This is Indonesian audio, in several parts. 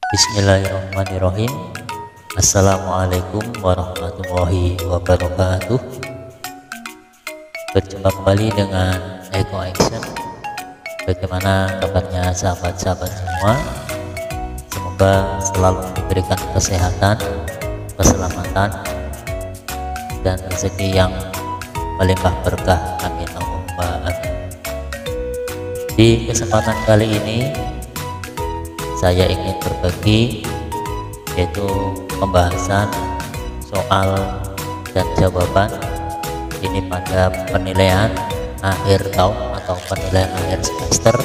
Bismillahirrahmanirrahim. Assalamualaikum warahmatullahi wabarakatuh. Berjumpa kembali dengan Eko Action. Bagaimana kabarnya sahabat-sahabat semua? Semoga selalu diberikan kesehatan, keselamatan, dan rezeki yang melimpah berkah. Amin Allahumma amin. Di kesempatan kali ini saya ingin berbagi, yaitu pembahasan soal dan jawaban ini pada penilaian akhir tahun atau penilaian akhir semester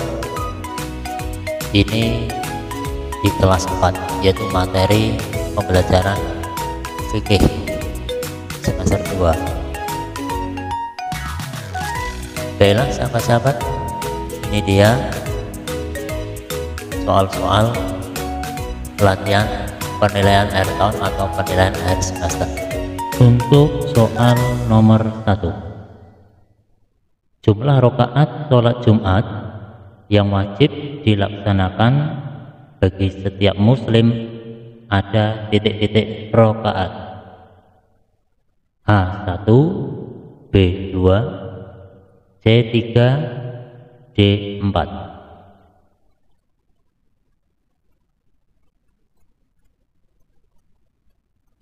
ini di kelas 4, yaitu materi pembelajaran fikih semester 2. Baiklah sahabat-sahabat, ini dia soal-soal pelatihan penilaian akhir tahun atau penilaian akhir semester. Untuk soal nomor 1, jumlah rakaat sholat Jumat yang wajib dilaksanakan bagi setiap muslim ada titik-titik rakaat: A1, B2, C3, D4.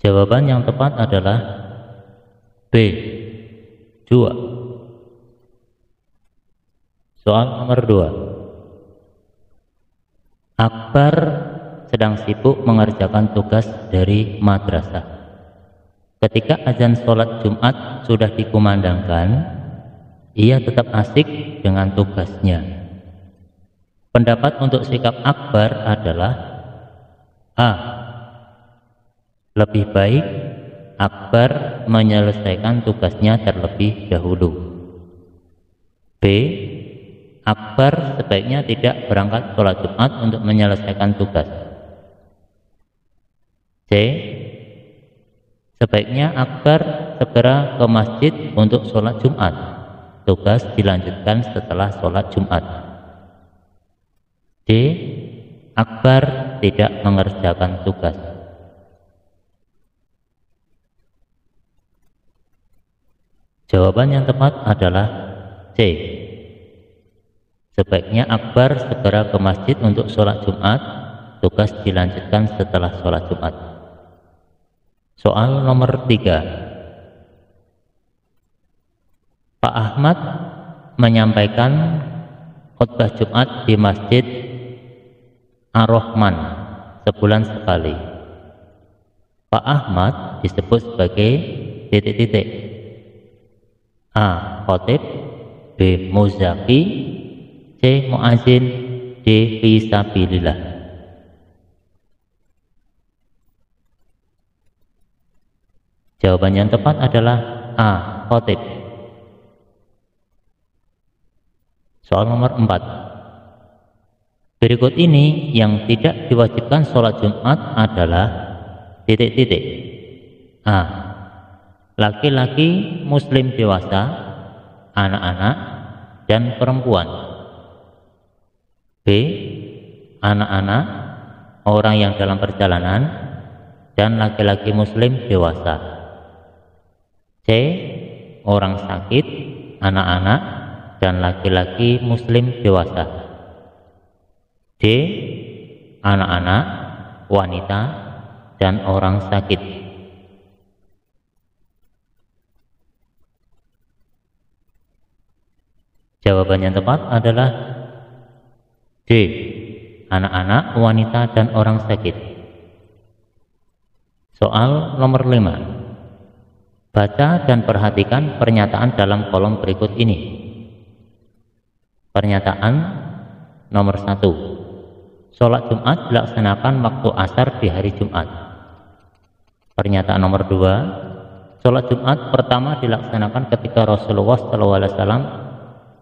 Jawaban yang tepat adalah B, 2. Soal nomor 2. Akbar sedang sibuk mengerjakan tugas dari madrasah. Ketika azan sholat Jumat sudah dikumandangkan, ia tetap asik dengan tugasnya. Pendapat untuk sikap Akbar adalah A, lebih baik Akbar menyelesaikan tugasnya terlebih dahulu. B, Akbar sebaiknya tidak berangkat sholat Jumat untuk menyelesaikan tugas. C, sebaiknya Akbar segera ke masjid untuk sholat Jumat. Tugas dilanjutkan setelah sholat Jumat. D, Akbar tidak mengerjakan tugas. Jawaban yang tepat adalah C. Sebaiknya Akbar segera ke masjid untuk sholat Jumat. Tugas dilanjutkan setelah sholat Jumat. Soal nomor 3. Pak Ahmad menyampaikan khutbah Jumat di Masjid Ar-Rahman sebulan sekali. Pak Ahmad disebut sebagai titik-titik: A, khotib, B, muzaki, C, muazin, D, fisabilillah. Jawaban yang tepat adalah A, khotib. Soal nomor 4. Berikut ini yang tidak diwajibkan sholat Jumat adalah titik-titik: A, laki-laki muslim dewasa, anak-anak, dan perempuan. B, anak-anak, orang yang dalam perjalanan, dan laki-laki muslim dewasa. C, orang sakit, anak-anak, dan laki-laki muslim dewasa. D, anak-anak, wanita, dan orang sakit. Jawaban yang tepat adalah D, anak-anak, wanita, dan orang sakit. Soal nomor 5. Baca dan perhatikan pernyataan dalam kolom berikut ini. Pernyataan nomor 1. Sholat Jumat dilaksanakan waktu asar di hari Jumat. Pernyataan nomor 2. Sholat Jumat pertama dilaksanakan ketika Rasulullah SAW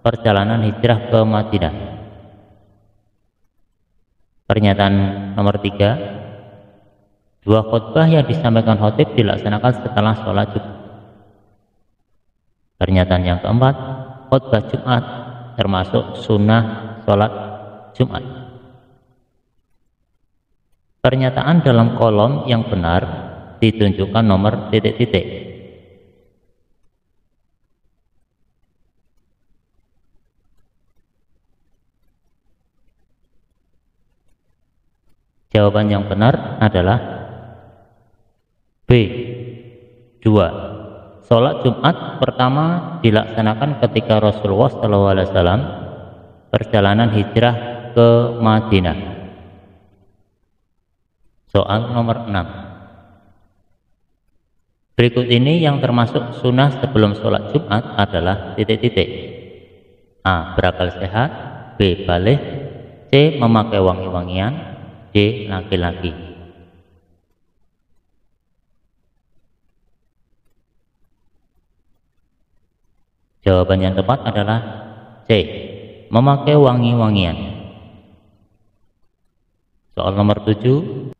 perjalanan hijrah ke Madinah. Pernyataan nomor 3. Dua khutbah yang disampaikan khotib dilaksanakan setelah sholat Jumat. Pernyataan yang keempat, khutbah Jumat termasuk sunnah sholat Jumat. Pernyataan dalam kolom yang benar ditunjukkan nomor titik-titik. Jawaban yang benar adalah B. 2. Sholat Jumat pertama dilaksanakan ketika Rasulullah SAW perjalanan hijrah ke Madinah. Soal nomor 6. Berikut ini yang termasuk sunnah sebelum sholat Jumat adalah titik-titik. A. Berakal sehat. B. Balik. C. Memakai wangi-wangian. D. Laki-laki. Jawaban yang tepat adalah C. Memakai wangi-wangian. Soal nomor 7.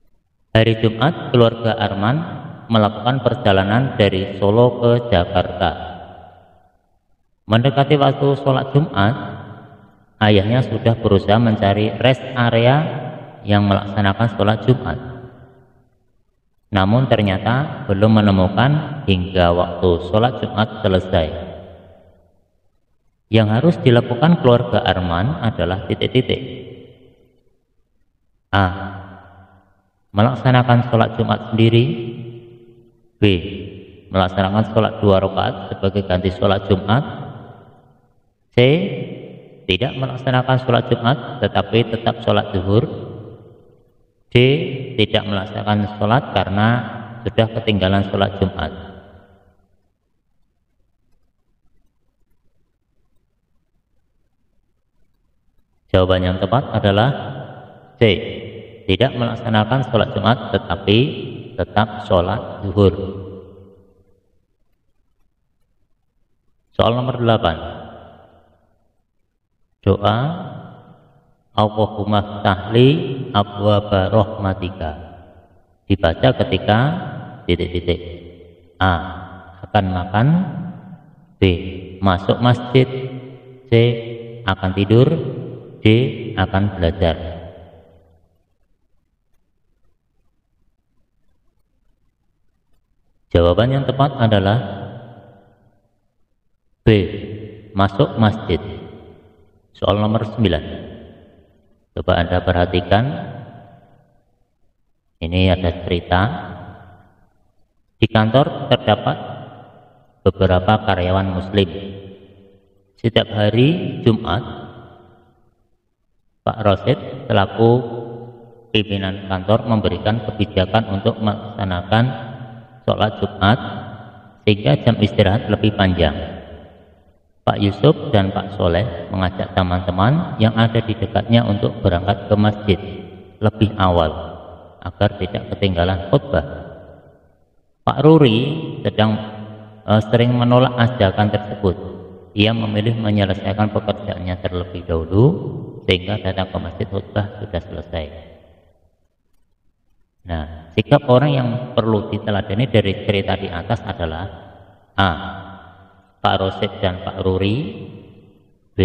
Hari Jumat, keluarga Arman melakukan perjalanan dari Solo ke Jakarta. Mendekati waktu sholat Jumat, ayahnya sudah berusaha mencari rest area yang melaksanakan sholat Jumat. Namun ternyata belum menemukan hingga waktu sholat Jumat selesai. Yang harus dilakukan keluarga Arman adalah titik-titik. A. Melaksanakan sholat Jumat sendiri. B. Melaksanakan sholat 2 rakaat sebagai ganti sholat Jumat. C. Tidak melaksanakan sholat Jumat tetapi tetap sholat zuhur. D. Tidak melaksanakan sholat karena sudah ketinggalan sholat Jumat. Jawaban yang tepat adalah C. Tidak melaksanakan sholat Jumat tetapi tetap sholat zuhur. Soal nomor 8. Doa Allahumma ftahli abwaaba rahmatika dibaca ketika titik-titik. A. Akan makan. B. Masuk masjid. C. Akan tidur. D. Akan belajar. Jawaban yang tepat adalah B. Masuk masjid. Soal nomor 9. Coba Anda perhatikan. Ini ada cerita. Di kantor terdapat beberapa karyawan muslim. Setiap hari Jumat, Pak Rosid selaku pimpinan kantor memberikan kebijakan untuk melaksanakan sholat Jumat sehingga jam istirahat lebih panjang. Pak Yusuf dan Pak Soleh mengajak teman-teman yang ada di dekatnya untuk berangkat ke masjid lebih awal agar tidak ketinggalan khutbah. Pak Ruri sering menolak ajakan tersebut. Ia memilih menyelesaikan pekerjaannya terlebih dahulu sehingga datang ke masjid khutbah sudah selesai. Nah, sikap orang yang perlu diteladani dari cerita di atas adalah A. Pak Rosid dan Pak Ruri. B.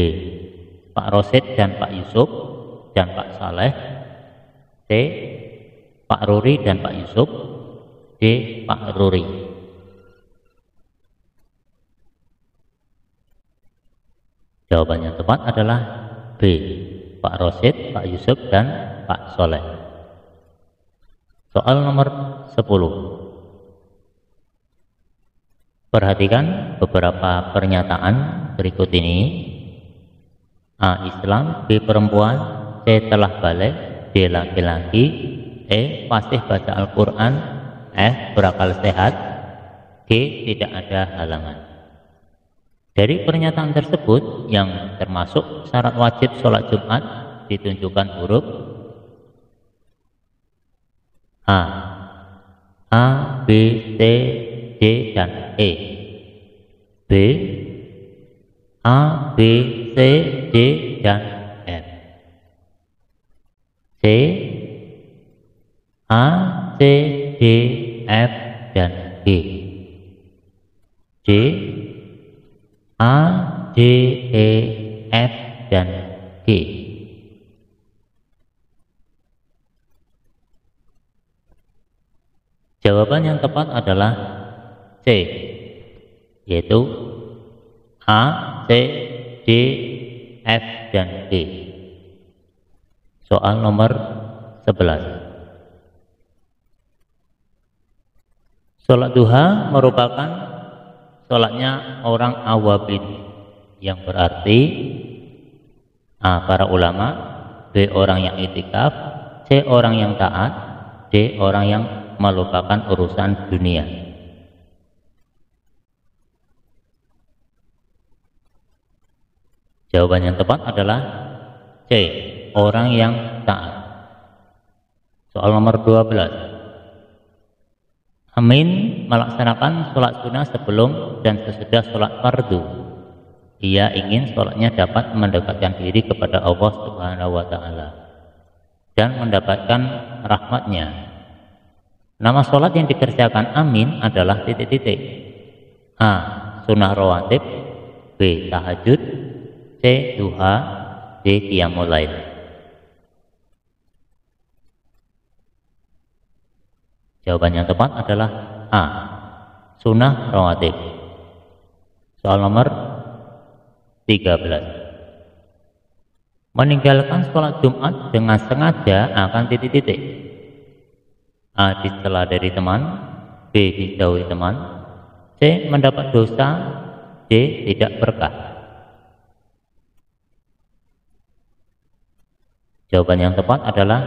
Pak Rosid dan Pak Yusuf dan Pak Saleh. C. Pak Ruri dan Pak Yusuf. D. Pak Ruri. Jawaban yang tepat adalah B. Pak Rosid, Pak Yusuf dan Pak Soleh. Soal nomor 10. Perhatikan beberapa pernyataan berikut ini. A. Islam. B. Perempuan. C. Telah balik. D. Laki-laki. E. Fasih baca Al-Quran. F. Berakal sehat. G. Tidak ada halangan. Dari pernyataan tersebut yang termasuk syarat wajib sholat Jumat ditunjukkan huruf A. A, B, C, D, dan E. B. A, B, C, D, dan F. C. A, C, D, F, dan G. D. A, D, E, F, dan G. Jawaban yang tepat adalah C, yaitu A, C, D, F, dan G. Soal nomor 11. Sholat duha merupakan sholatnya orang awabin, yang berarti A, para ulama, B, orang yang itikaf, C, orang yang taat, D, orang yang melupakan urusan dunia. Jawaban yang tepat adalah C, orang yang taat. Soal nomor 12. Amin melaksanakan sholat sunnah sebelum dan sesudah sholat fardu. Ia ingin sholatnya dapat mendekatkan diri kepada Allah Subhanahu wa Ta'ala dan mendapatkan rahmatnya. Nama sholat yang dikerjakan Amin adalah titik-titik. A, sunnah rawatib, B, tahajud, C, duha, D, qiyamul lail. Jawaban yang tepat adalah A, sunnah rawatib. Soal nomor 13. Meninggalkan sholat Jumat dengan sengaja akan titik-titik. A, dicela dari teman, B, dijauhi teman, C, mendapat dosa, D, tidak berkah. Jawaban yang tepat adalah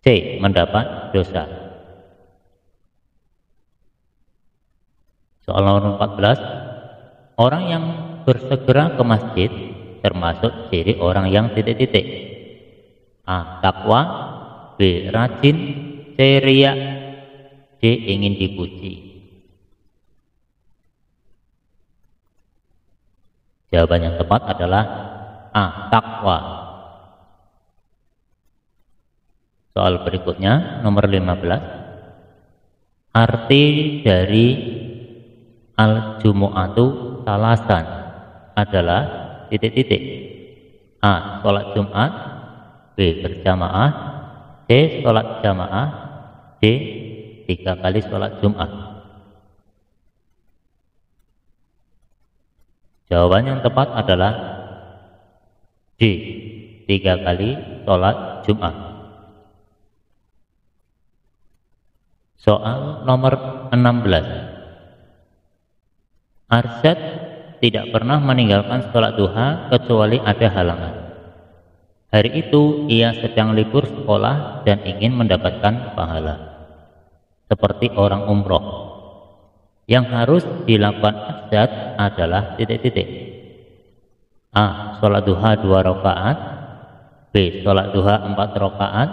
C, mendapat dosa. Soal nomor 14. Orang yang bersegera ke masjid termasuk ciri orang yang titik-titik. A, takwa, B, rajin, C, riya, D, ingin dipuji. Jawaban yang tepat adalah A, takwa. Soal berikutnya, nomor 15. Arti dari al-jumu'atu salasan adalah titik-titik. A, sholat Jumat, B, berjamaah, C, sholat jamaah, D, 3 kali sholat Jumat. Jawaban yang tepat adalah D, 3 kali sholat Jumat. Soal nomor 16. Arsyad tidak pernah meninggalkan sholat duha kecuali ada halangan. Hari itu ia sedang libur sekolah dan ingin mendapatkan pahala, seperti orang umroh. Yang harus dilakukan Arsyad adalah titik-titik. A, sholat duha 2 rakaat, B, sholat duha 4 rakaat,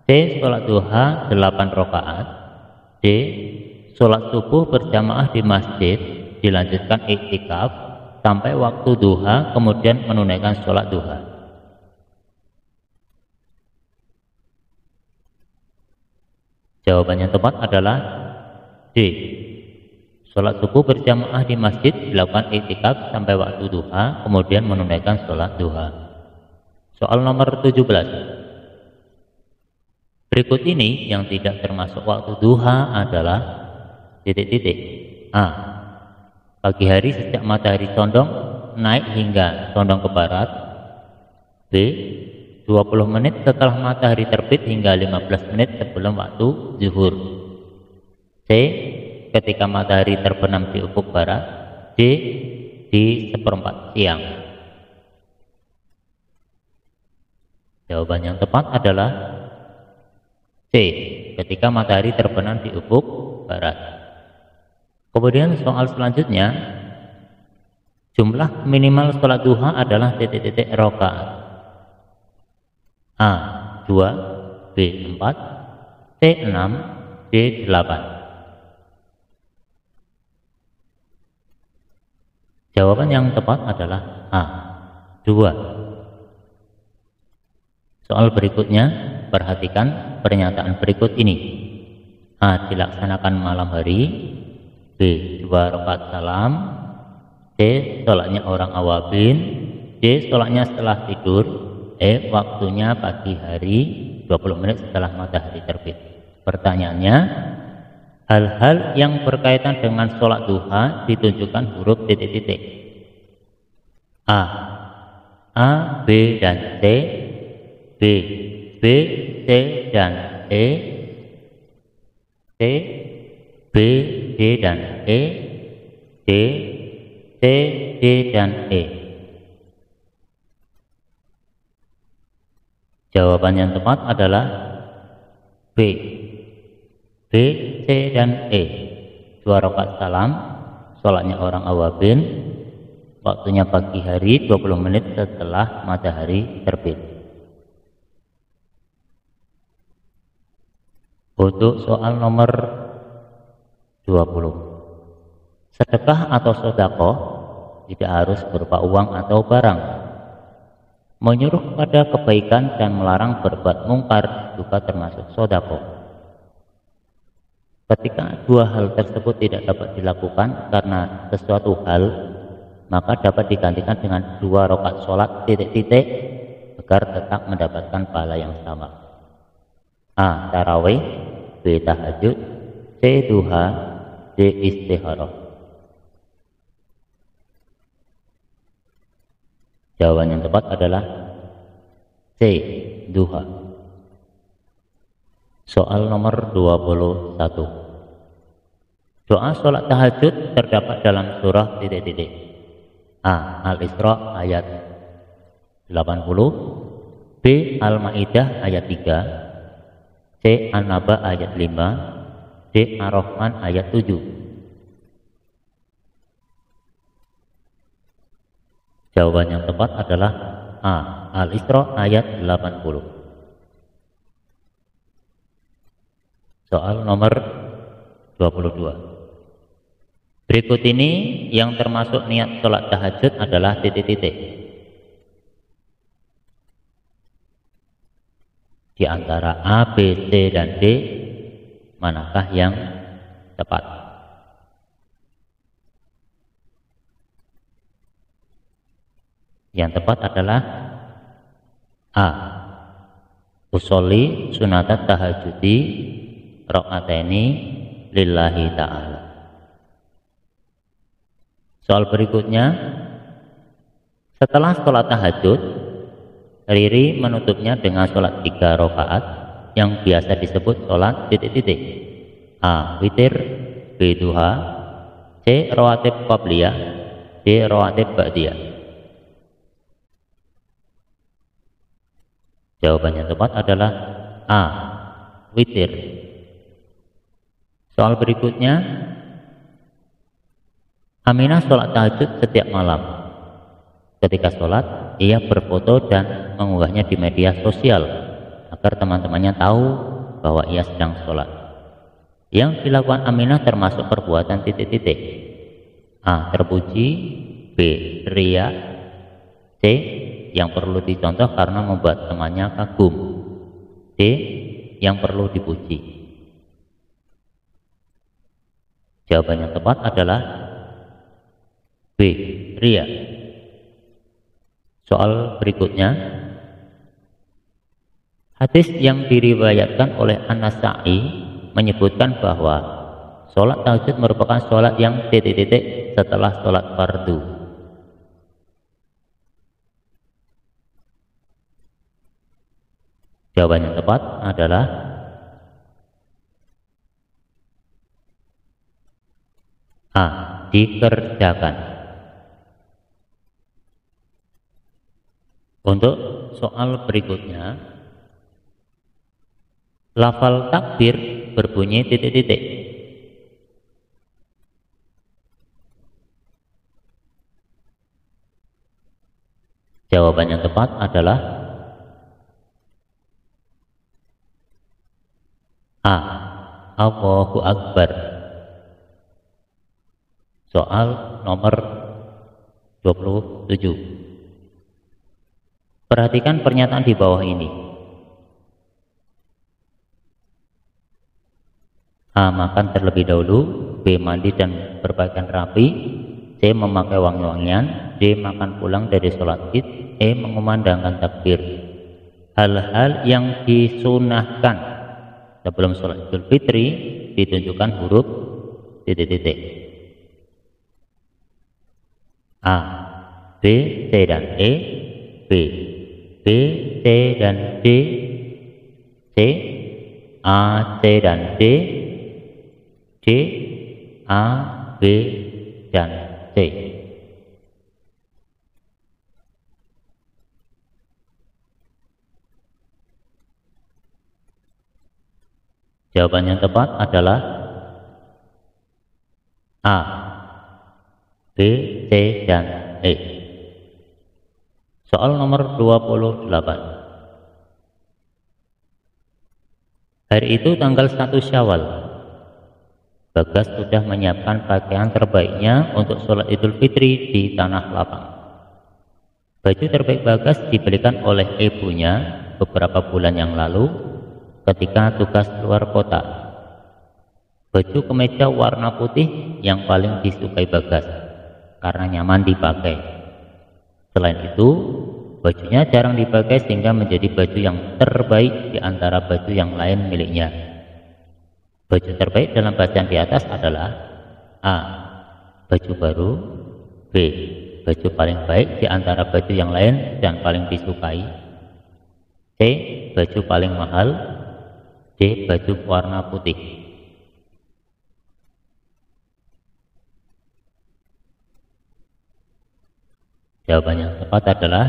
C, sholat duha 8 rakaat, D, sholat subuh berjamaah di masjid, dilanjutkan iktikaf sampai waktu duha, kemudian menunaikan sholat duha. Jawabannya tepat adalah D, sholat subuh berjamaah di masjid, dilakukan iktikaf sampai waktu duha, kemudian menunaikan sholat duha. Soal nomor 17. Berikut ini yang tidak termasuk waktu duha adalah titik-titik. A, pagi hari sejak matahari condong naik hingga condong ke barat. B, 20 menit setelah matahari terbit hingga 15 menit sebelum waktu zuhur. C, ketika matahari terbenam di ufuk barat. D, di 1/4 siang. Jawaban yang tepat adalah C, ketika matahari terbenam di ufuk barat. Kemudian soal selanjutnya, jumlah minimal sholat duha adalah titik-titik rakaat. A, 2, B, 4, C, 6, D, 8. Jawaban yang tepat adalah A, 2. Soal berikutnya, perhatikan pernyataan berikut ini. A, dilaksanakan malam hari, B, 2 rakaat salam, C, sholatnya orang awabin, D, sholatnya setelah tidur, E, waktunya pagi hari 20 menit setelah matahari terbit. Pertanyaannya, hal-hal yang berkaitan dengan sholat duha ditunjukkan huruf titik-titik. A, B, dan C. B, C, dan E. C, B, D, dan E. D, C, D, dan E. Jawaban yang tepat adalah B, C, dan E. 2 rakaat salam, sholatnya orang awabin, waktunya pagi hari 20 menit setelah matahari terbit. Untuk soal nomor 20. Sedekah atau sedekah tidak harus berupa uang atau barang. Menyuruh pada kebaikan dan melarang berbuat mungkar juga termasuk sedekah. Ketika dua hal tersebut tidak dapat dilakukan karena sesuatu hal, maka dapat digantikan dengan 2 rakaat sholat titik-titik agar tetap mendapatkan pahala yang sama. A. Tarawih, B. Tahajud, C. Duha, D. Istikharah. Jawaban yang tepat adalah C. Duha. Soal nomor 21. Doa sholat tahajud terdapat dalam surah titik-titik. A. Al-Isra ayat 80, B. Al-Maidah ayat 3, C. An-Naba ayat 5, D. Ar-Rahman ayat 7. Jawaban yang tepat adalah A. Al-Isra ayat 80. Soal nomor 22. Berikut ini yang termasuk niat sholat tahajud adalah titik-titik. Di antara A, B, C, dan D, manakah yang tepat? Yang tepat adalah A. Usolli sunatat tahajudi rakaataini lillahi ta'ala. Soal berikutnya, setelah sholat tahajud, Riri menutupnya dengan sholat 3 rakaat yang biasa disebut sholat titik-titik. A. Witir, B. Duha, C. Rawatib qabliyah, D. Rawatib ba'diyah. Jawaban yang tepat adalah A. Witir. Soal berikutnya, Aminah sholat tahajud setiap malam. Ketika sholat, ia berfoto dan mengunggahnya di media sosial agar teman-temannya tahu bahwa ia sedang sholat. Yang dilakukan Aminah termasuk perbuatan titik-titik. A. Terpuji, B. Ria, C. Yang perlu dicontoh karena membuat temannya kagum, D. Yang perlu dipuji. Jawaban yang tepat adalah B. Ria. Soal berikutnya, hadis yang diriwayatkan oleh An-Nasa'i menyebutkan bahwa sholat tahajud merupakan sholat yang titik-titik setelah sholat fardu. Jawaban yang tepat adalah A. Dikerjakan. Untuk soal berikutnya, lafal takbir berbunyi titik-titik. Jawaban yang tepat adalah A. Allahu Akbar. Soal nomor 27. Perhatikan pernyataan di bawah ini. A. Makan terlebih dahulu, B. Mandi dan berpakaian rapi, C. Memakai wangi-wangian, D. Makan pulang dari sholat id, E. Mengumandangkan takbir. Hal-hal yang disunahkan Sebelum sholat Idul Fitri ditunjukkan huruf titik-titik. A, B, C dan E, B, B, C dan D, C, A, C dan D, D, A, B dan C. Jawaban yang tepat adalah A, B, C dan E. Soal nomor 28. Hari itu tanggal 1 Syawal. Bagas sudah menyiapkan pakaian terbaiknya untuk sholat Idul Fitri di tanah lapang. Baju terbaik Bagas dibelikan oleh ibunya beberapa bulan yang lalu ketika tugas keluar kota. Baju kemeja warna putih yang paling disukai Bagas karena nyaman dipakai. Selain itu, bajunya jarang dipakai sehingga menjadi baju yang terbaik di antara baju yang lain miliknya. Baju terbaik dalam bacaan di atas adalah A, baju baru, B, baju paling baik di antara baju yang lain dan paling disukai, C, baju paling mahal, D, baju warna putih. Jawaban yang tepat adalah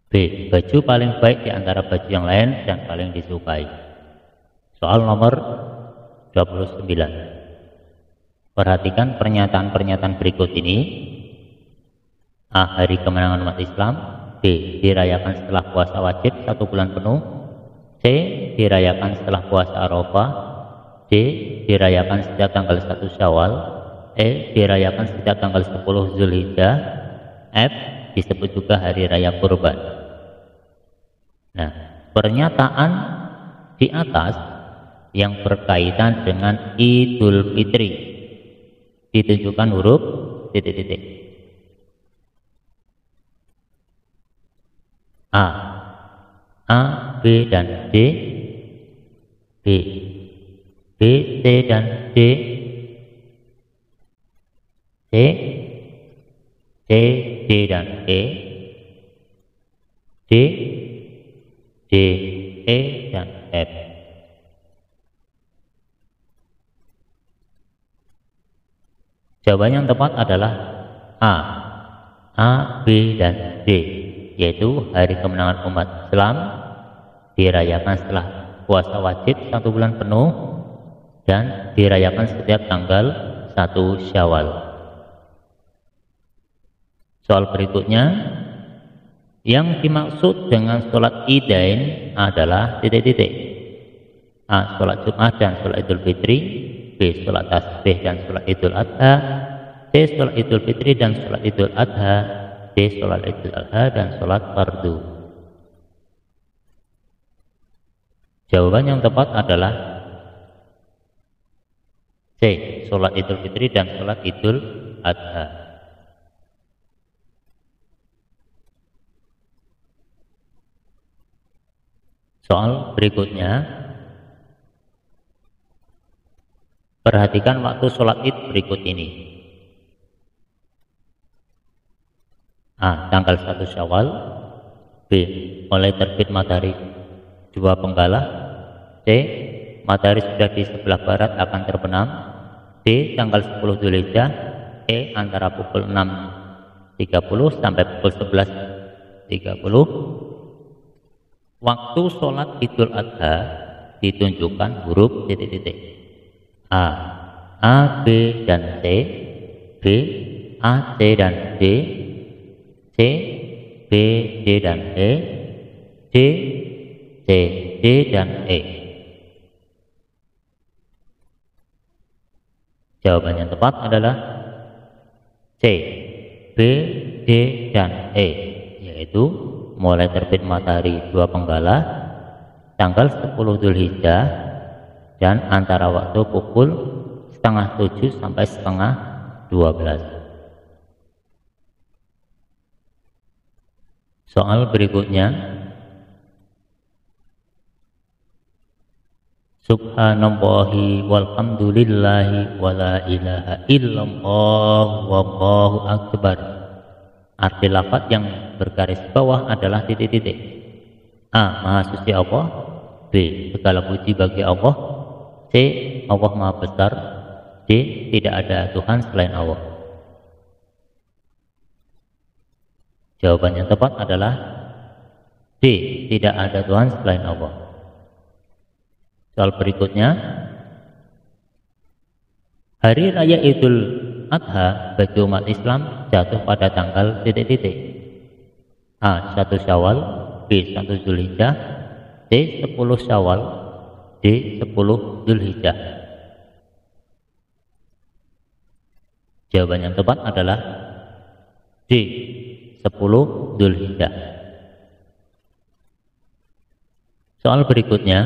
B, baju paling baik di antara baju yang lain dan paling disukai. Soal nomor 29. Perhatikan pernyataan-pernyataan berikut ini. A, hari kemenangan umat Islam. B, dirayakan setelah puasa wajib 1 bulan penuh. C, dirayakan setelah puasa Arafah. D, dirayakan setiap tanggal 1 Syawal. E, dirayakan setiap tanggal 10 Zulhijjah. F, disebut juga hari raya Kurban. Nah, pernyataan di atas yang berkaitan dengan Idul Fitri ditunjukkan huruf titik-titik. A, B dan D, B, B, C dan D, C, C, D dan E, D, D, E dan F. Jawaban yang tepat adalah A, B dan D, yaitu hari kemenangan umat Islam dirayakan setelah puasa wajib 1 bulan penuh dan dirayakan setiap tanggal 1 Syawal. Soal berikutnya, yang dimaksud dengan sholat Idain adalah titik-titik. A, sholat Jumat dan sholat Idul Fitri. B, sholat tasbih dan sholat Idul Adha. C, sholat Idul Fitri dan sholat Idul Adha. D, sholat Idul Adha dan sholat fardu. Jawaban yang tepat adalah C, sholat Idul Fitri dan sholat Idul Adha. Soal berikutnya, perhatikan waktu sholat id berikut ini. A, tanggal 1 Syawal. B, mulai terbit matahari 2 Penggala. C, matahari sudah di sebelah barat akan terbenam. D, tanggal 10 Zulhijjah. E, antara pukul 6.30 sampai pukul 11.30. Waktu sholat Idul Adha ditunjukkan huruf titik-titik. A, B dan C, B, A, C dan D, C, B, D dan E, D, C, D dan E. Jawaban yang tepat adalah C, B, D dan E, yaitu mulai terbit matahari 2 Penggala, tanggal 10 Zulhijjah, dan antara waktu pukul 6:30 sampai 11:30. Soal berikutnya, Subhanallahi walhamdulillahi wala ilaha illallah wallahu akbar. Arti lafaz yang bergaris bawah adalah titik-titik. A. Maha suci Allah. B. Segala puji bagi Allah. C. Allah maha besar. D. Tidak ada Tuhan selain Allah. Jawaban yang tepat adalah D. Tidak ada Tuhan selain Allah. Soal berikutnya, hari raya Idul Adha bagi umat Islam jatuh pada tanggal titik-titik. A. 1 Syawal. B. 1 Zulhijjah. C. 10 Syawal. D. 10 Zulhijjah. Jawaban yang tepat adalah D. 10 Zulhijjah. Soal berikutnya,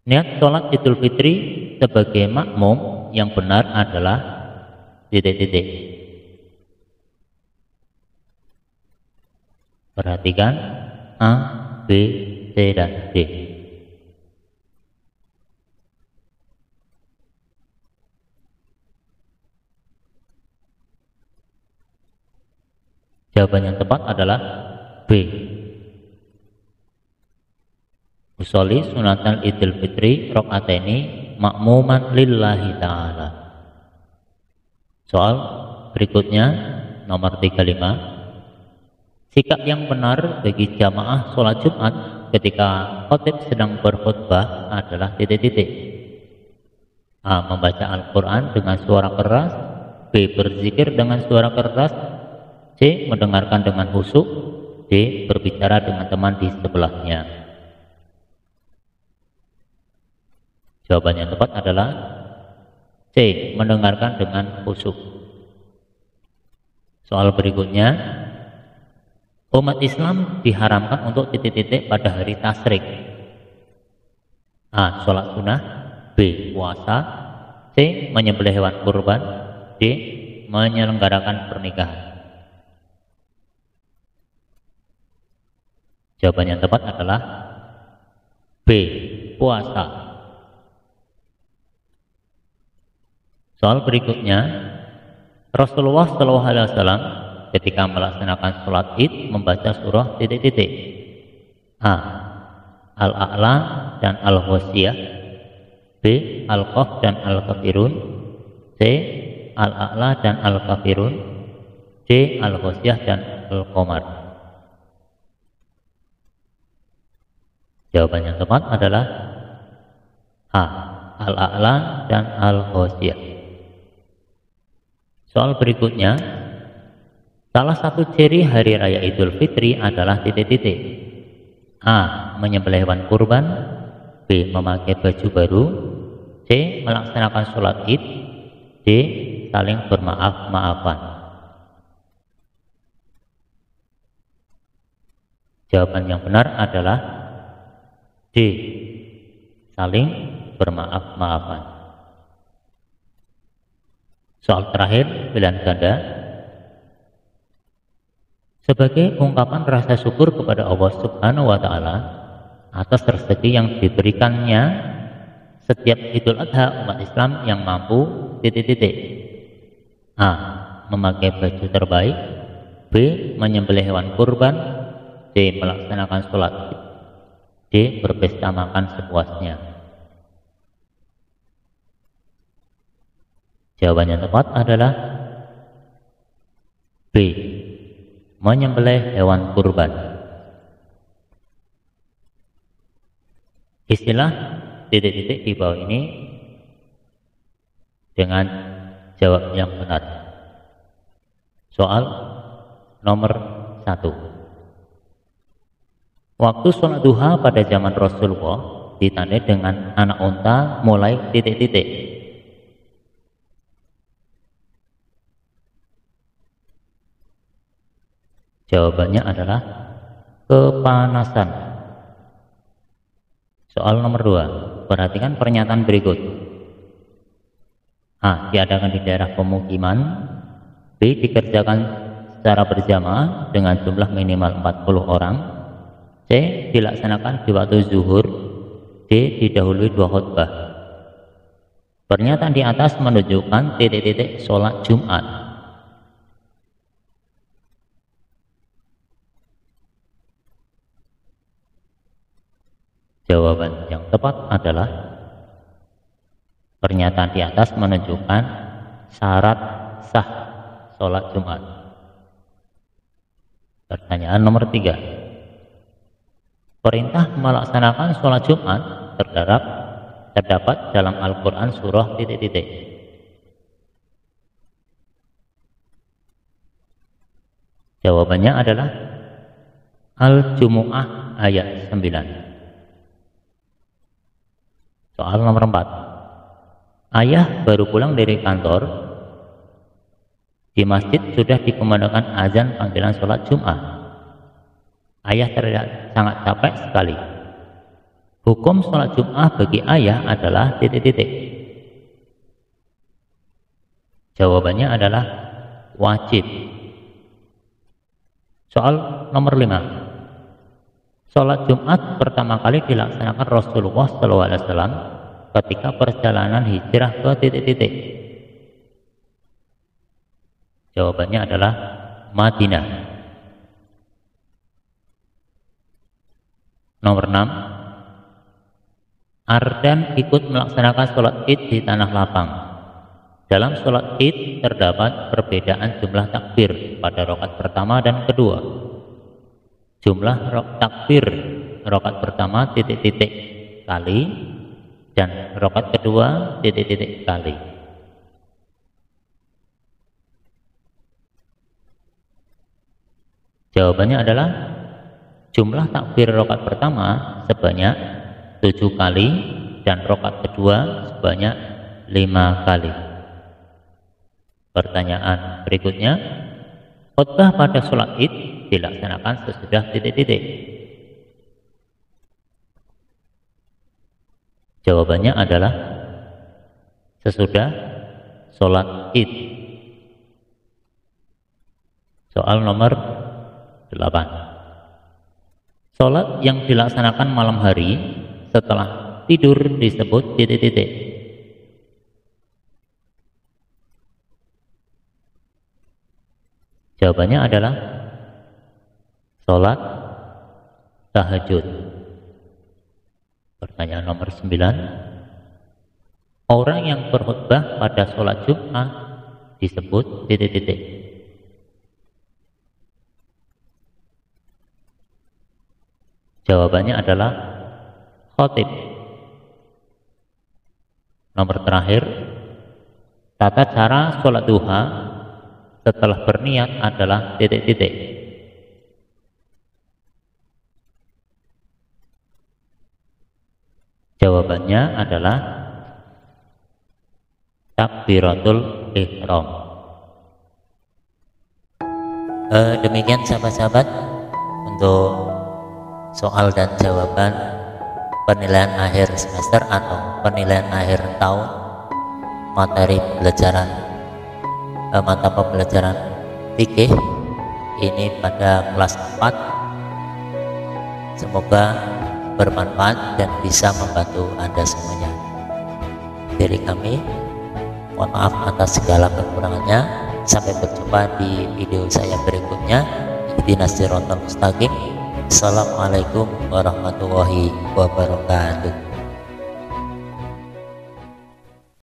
niat sholat Idul Fitri sebagai makmum yang benar adalah titik-titik. Perhatikan A, B, C, dan D. Jawaban yang tepat adalah B. Usolli sunatan Idul Fitri rakaataini makmuman lillahi ta'ala. Soal berikutnya nomor 35. Sikap yang benar bagi jamaah sholat Jumat ketika khatib sedang berkhutbah adalah titik-titik. A. Membaca Al-Quran dengan suara keras. B. Berzikir dengan suara keras. C. Mendengarkan dengan khusyuk. D. Berbicara dengan teman di sebelahnya. Jawaban yang tepat adalah C. Mendengarkan dengan khusyuk. Soal berikutnya, umat Islam diharamkan untuk titik-titik pada hari tasyrik. A. Sholat sunnah. B. Puasa. C. Menyembelih hewan kurban. D. Menyelenggarakan pernikahan. Jawaban yang tepat adalah B. Puasa. Soal berikutnya, Rasulullah SAW ketika melaksanakan sholat Id membaca surah titik-titik. A. Al-A'la dan Al-Ghasyiyah. B. Al-Qaf dan Al-Kafirun. C. Al-A'la dan Al-Kafirun. D. Al-Ghasyiyah dan Al-Qamar. Jawaban yang tepat adalah A. Al-A'la dan Al-Ghasyiyah. Soal berikutnya, salah satu ciri hari raya Idul Fitri adalah titik-titik. A. Menyembelih hewan kurban. B. Memakai baju baru. C. Melaksanakan sholat Id. D. Saling bermaaf-maafan. Jawaban yang benar adalah D. Saling bermaaf-maafan. Soal terakhir, pilihan ganda. Sebagai ungkapan rasa syukur kepada Allah Subhanahu wa Ta'ala atas rezeki yang diberikannya setiap Idul Adha, umat Islam yang mampu titik-titik. A. Memakai baju terbaik. B. Menyembelih hewan kurban. C. Melaksanakan sholat. D. Berpesta makan sepuasnya. Jawaban yang tepat adalah B. Menyembelih hewan kurban. Istilah titik-titik di bawah ini dengan jawab yang benar. Soal nomor 1. Waktu sholat duha pada zaman Rasulullah ditandai dengan anak unta mulai titik-titik. Jawabannya adalah kepanasan. Soal nomor 2. Perhatikan pernyataan berikut. A. Diadakan di daerah pemukiman. B. Dikerjakan secara berjamaah dengan jumlah minimal 40 orang. C. Dilaksanakan di waktu zuhur. D. Didahului 2 khutbah. Pernyataan di atas menunjukkan titik-titik sholat Jumat. Jawaban yang tepat adalah pernyataan di atas menunjukkan syarat sah sholat Jumat. Pertanyaan nomor 3. Perintah melaksanakan sholat Jumat terdapat dalam Al-Quran surah titik-titik. Jawabannya adalah Al-Jumu'ah ayat 9. Soal nomor 4. Ayah baru pulang dari kantor. Di masjid sudah dikumandangkan azan panggilan sholat Jumat. Ayah terlihat sangat capek sekali. Hukum sholat Jumat bagi ayah adalah titik-titik. Jawabannya adalah wajib. Soal nomor 5. Sholat Jumat pertama kali dilaksanakan Rasulullah SAW ketika perjalanan hijrah ke titik-titik. Jawabannya adalah Madinah. Nomor 6. Ardan ikut melaksanakan sholat Id di tanah lapang. Dalam sholat Id terdapat perbedaan jumlah takbir pada rakaat pertama dan kedua. Jumlah takbir rakaat pertama titik-titik kali dan rakaat kedua titik-titik kali. Jawabannya adalah jumlah takbir rakaat pertama sebanyak 7 kali dan rakaat kedua sebanyak 5 kali. Pertanyaan berikutnya, khutbah pada sholat Id dilaksanakan sesudah titik-titik. Jawabannya adalah sesudah sholat Id. Soal nomor 8. Sholat yang dilaksanakan malam hari setelah tidur disebut titik-titik. Jawabannya adalah sholat tahajud. Pertanyaan nomor 9. Orang yang berkhutbah pada sholat Jumat disebut titik-titik. Jawabannya adalah khatib. Nomor terakhir, tata cara sholat duha setelah berniat adalah titik-titik. Jawabannya adalah takbiratul ihram. Demikian sahabat-sahabat untuk soal dan jawaban penilaian akhir semester atau penilaian akhir tahun materi pembelajaran mata pembelajaran fikih ini pada kelas 4. Semoga bermanfaat dan bisa membantu Anda semuanya. Dari kami, mohon maaf atas segala kekurangannya. Sampai berjumpa di video saya berikutnya. Ihdinas siratal mustaqim. Assalamualaikum warahmatullahi wabarakatuh.